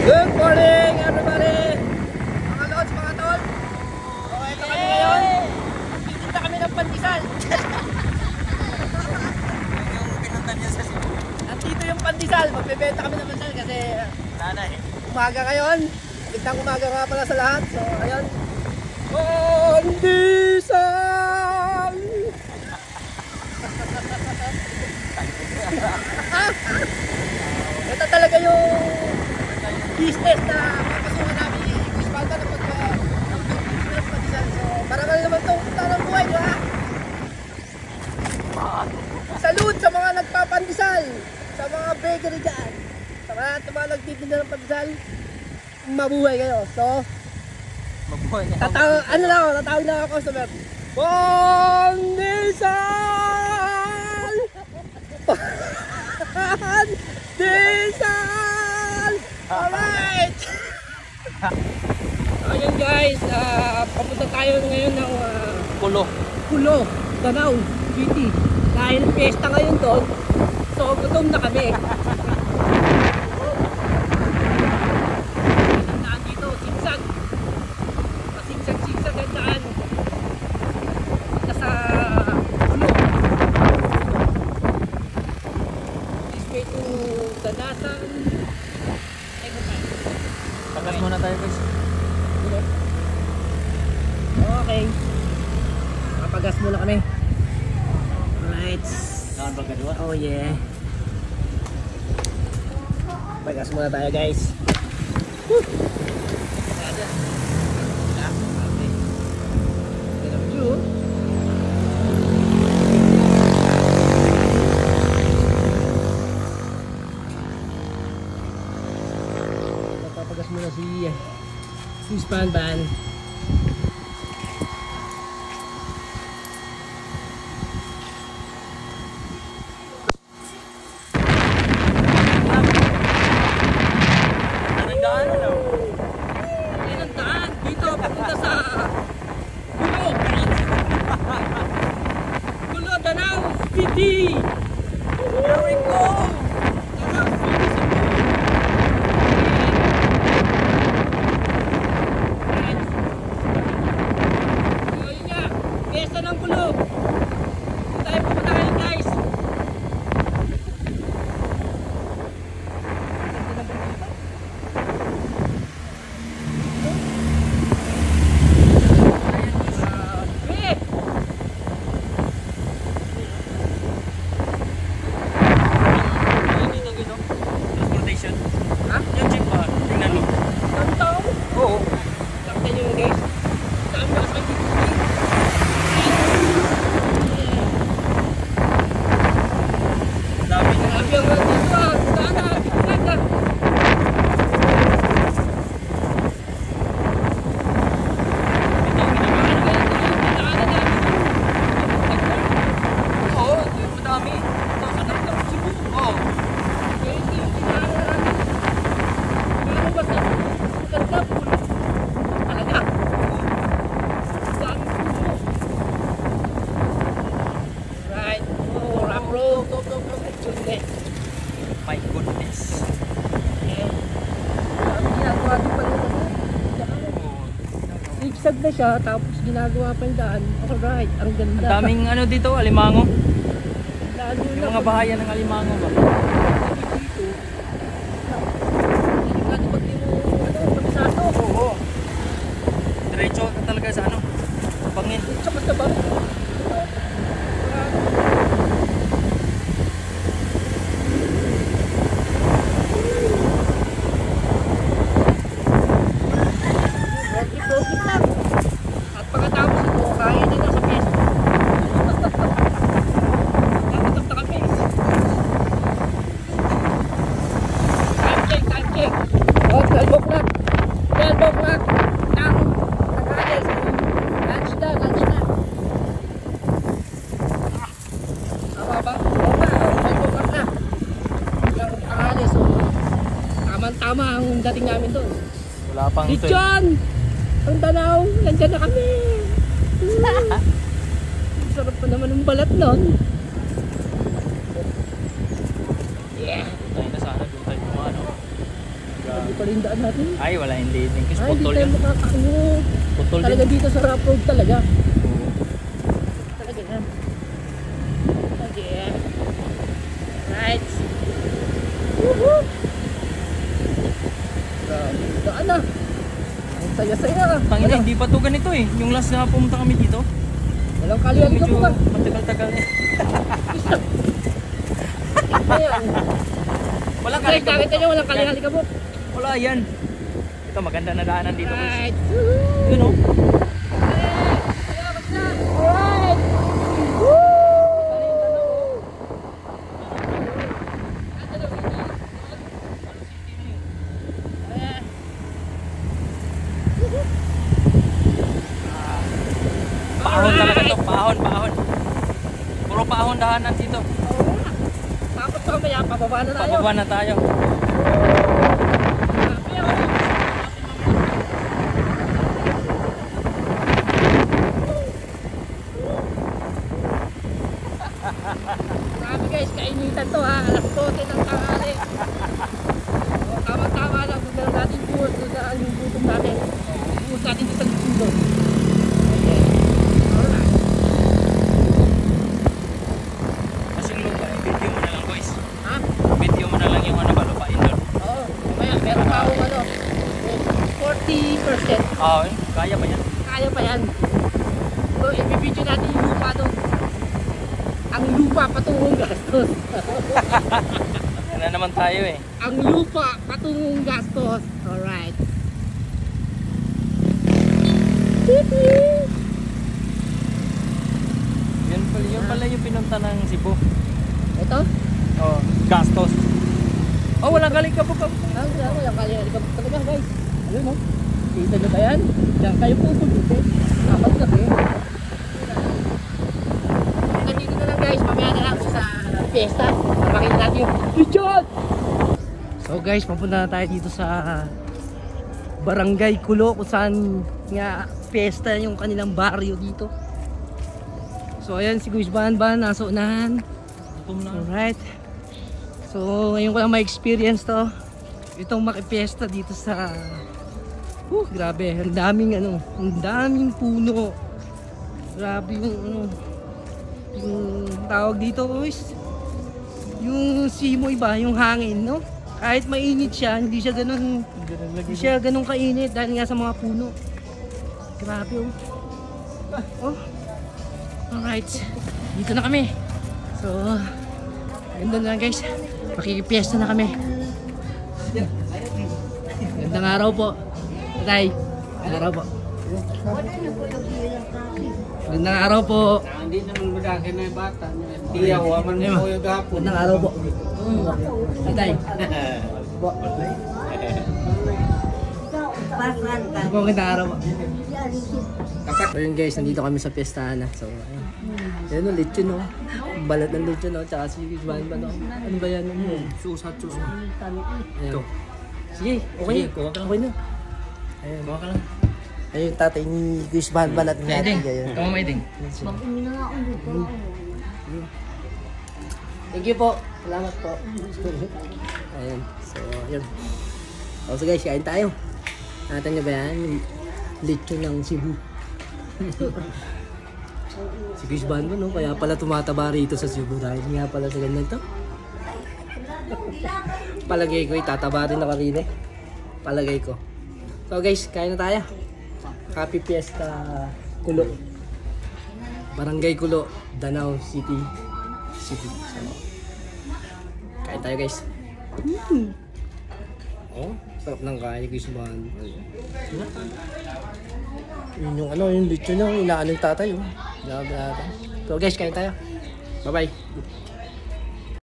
Good morning everybody! Mga lods, mga tol. Okay, ito kami ngayon. Titinda kami ng pandesal. Nandito yung pandesal. Magbebenta kami ng pandesal kasi umaga ngayon. Magandang umaga nga pala sa lahat. So, ayun. Pandesal! Ito talaga yung business na papasukan namin yung Esparta na pag-business pandesal. So, marangal naman itong tanang buhay, di ba? Salute sa mga nagpapandesal, sa mga bakery dyan, sa mga nagtitinda ng pandesal. Mabuhay kayo. So, mabuhay niya. Tatawag na ako customer. Pandesal! Pandesal! Alright! Ayan guys, papunta tayo ngayon ng Kulo, Danau City. Dahil piyesta ngayon doon, so gutom na kami. Daan dito, sigsag. Sigsag ang daan. Nasa Kulo. This way to Danasan. Pagas muna tayo guys. Okay. Papagas muna kami. Alright. Oh yeah. Pagas muna tayo guys. Woo! Papagas muna si Spanban. Here we go! Ayun nga, piyesta ng Kulo. Tayo pupunta ngayon guys. My goodness. Sigsag na siya, tapos ginagawa pa yung daan. Alright, ang ganda. Ang daming ano dito, alimango. Lalo Yung mga bahayan ng alimango ba? Oo. Diretso ka talaga sa ano? Bangin. Tsaka sa bang. At pagkatapos ito, kain na sa piyesta. Nakatap na kami. Time check. Oh, 12 o'clock. 12 o'clock. Nag-alis. Lunch na. Tama ba? Oo nga, 12 o'clock na. Nag-alis. Tama-tama ang dating namin doon. Wala pang ito. John! Ang Danau, nandyan na kami. Sarap pa naman ng balat nun. Yeah. Tayo na sana, doon tayo kumano. pala yung daan natin. Ay, wala hindi. Kasi Ay, hindi putol tayo yun. makakaano. Putol din. Talaga dito sa rough road talaga. Oo. Talaga na. Okay. Right. Woohoo! Daan na. Ang saya-saya. Tangina, hindi pa to ganito eh. Yung last na pumunta kami dito. Walang kalihan ka Medyo po ba? matagal-tagal eh. Ayan. Wala Guys, kalikabok. nakita nyo walang kalihan ka po. Wala yan. Ito maganda na daanan dito. Guys. Right. Yun oh. Alright. Woo! Paahon talaga to. Paahon, paahon. Puro paahon daanan dito. Tapos mamaya, pababa na tayo. Pababa na tayo. Grabe guys, kainitan to ha. Alas 12 ng tanghali. O, tama-tama lang. Doon na natin tour. Doon na ang gutom natin. Buhos natin doon sa Lusundo. Okay. Alright. Kasi yung lupa, video mo na lang boys. Ha? Video mo na lang yung ano ba, lupain doon. Oo. Mamaya, meron pa akong ano. 40%. Oo, kaya ba yan? Kaya pa yan. So, i-video natin yung lupa doon. Ang lupa patungong gastos. Yan na naman tayo eh. Ang lupa patungong gastos. Alright. Yun pala yung pinunta ng Cebu. Ito? Oh, gastos. Oh, wala kalikabok. Walang kalihan talaga guys. Ayun o. Kita nyo ba yan? Diyan kayo pupunta. Dapat kasi. Nandito na lang guys. Mamaya na lang sa fiesta. Pakita natin yung lechon! So guys, papunta na tayo dito sa Barangay Kulo kung saan nga fiesta yung kanilang barrio dito. So ayan si Guys Banban nasa unahan. Alright. So ngayon ko lang ma-experience to. Itong makipiesta dito sa grabe, ang daming ano, ang daming puno. Grabe yung ano, yung tawag dito guys. Yung simoy ba, yung hangin, no? Kahit mainit siya, hindi siya ganun kainit dahil nga sa mga puno. Grabe oh. Oh. Alright. Dito na kami. So, ganda na lang guys. Makikipiesta na kami. Gandang araw po. Tay. Gandang araw po. Gandang araw po. Hindi naman madaki na yung bata. Tiyaw, waman mo ko yung gapon. Gandang araw po. Tay. Po. Po, gandang araw po. So yun guys, nandito kami sa piyestahan na. So, ayun. Yan o, lechon o. Balat ng lechon o. Tsaka si Banban o. Ano ba yan? Susat. Ayan. Sige, okay. Okay na. Ayun. Bawa ka lang. Ayun yung tatay ni Chris Banban at May ding. Ayun. Tama may ding. Thank you po. Salamat po. Ayun. So, yun. So guys, kain tayo. Nakita nyo ba yan? Yung lechon ng Cebu. Si Chris Banban, no? Kaya pala tumataba rito sa Cebu dahil nga pala sa ganyan to. Palagay ko, itataba rin ako rin eh. Palagay ko. So guys, kain na tayo. Happy Fiesta Kulo. Barangay Kulo, Danau City, Cebu. So, kain tayo guys. Oh, sarap ng kain ni Chris Banban. Yun yung ano, yung lechon niya, inaano yung tatay oh. So guys, kain tayo. Bye bye.